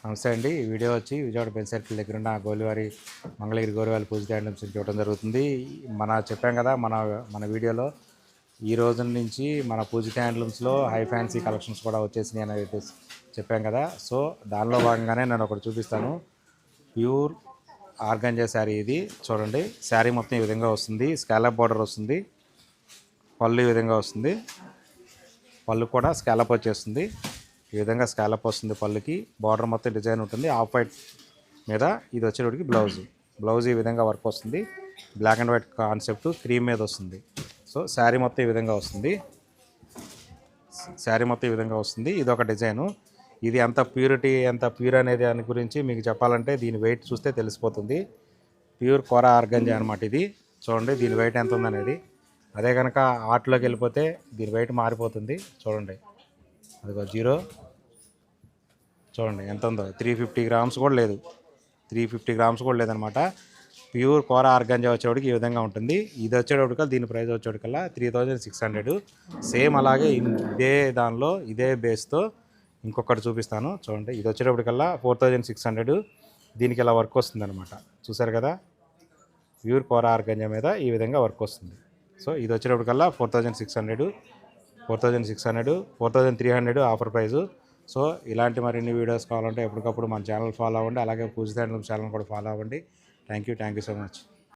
నమస్తే అండి. ఈ వీడియో వచ్చి విజయవాడ బెంచ్ సర్కిల్ దగ్గర ఉన్న గోలివారి మంగళగిరి గోలివారి పూజిత హ్యాండ్లూమ్స్ నుంచి ఇవ్వడం జరుగుతుంది. చెప్పాం కదా మన మన వీడియోలో ఈ రోజు నుంచి మన పూజిత హ్యాండ్లూమ్స్లో హై ఫ్యాన్సీ కలెక్షన్స్ కూడా వచ్చేసినాయి అనేది చెప్పాం కదా. సో దానిలో భాగంగానే నేను ఒకటి చూపిస్తాను. ప్యూర్ ఆర్గంజా శారీ ఇది చూడండి. శారీ మొత్తం ఈ విధంగా వస్తుంది. స్కాలప్ బార్డర్ వస్తుంది. పళ్ళు ఈ విధంగా వస్తుంది. పళ్ళు కూడా స్కాలప్ వచ్చేస్తుంది. ఈ విధంగా స్కాలప్ వస్తుంది. పళ్ళుకి బార్డర్ మొత్తం డిజైన్ ఉంటుంది. ఆఫ్ వైట్ మీద ఇది వచ్చేటికి బ్లౌజ్ ఈ విధంగా వర్క్ వస్తుంది. Black and white concept cream మీద వస్తుంది. సో శారీ మొత్తం ఈ విధంగా వస్తుంది. ఇది ఒక డిజైను. ఇది ఎంత ప్యూర్ అనేది దాని గురించి మీకు చెప్పాలంటే దీని వెయిట్ చూస్తే తెలిసిపోతుంది. ప్యూర్ కోరా ఆర్గంజా అనమాట ఇది. చూడండి దీని వెయిట్ ఎంత ఉందనేది. అదే కనుక ఆర్ట్లోకి వెళ్ళిపోతే దీని వెయిట్ మారిపోతుంది. చూడండి అదిగో జీరో చూడండి ఎంత ఉందో. 350 గ్రామ్స్ కూడా లేదు. 350 గ్రామ్స్ కూడా లేదనమాట. ప్యూర్ కోరా ఆర్గంజా వచ్చేవాడికి ఈ విధంగా ఉంటుంది. ఇది వచ్చేటప్పటికల్లా దీని ప్రైస్ వచ్చేటికల్లా 3600. సేమ్ అలాగే ఇదే బేస్తో ఇంకొకటి చూపిస్తాను చూడండి. ఇది వచ్చేటప్పటికల్లా 4600. దీనికి ఇలా వర్క్ వస్తుంది అనమాట. చూసారు కదా, ప్యూర్ కోరా ఆర్గంజా మీద ఈ విధంగా వర్క్ వస్తుంది. సో ఇది వచ్చేటప్పటికల్లా 4600, 4300 ఆఫర్ ప్రైజు. సో ఇలాంటి మరిన్ని వీడియోస్ కావాలంటే ఎప్పటికప్పుడు మన ఛానల్ ఫాలో అవ్వండి. అలాగే పూజిత హ్యాండ్లూమ్స్ ఛానల్ కూడా ఫాలో అవ్వండి. Thank you so much.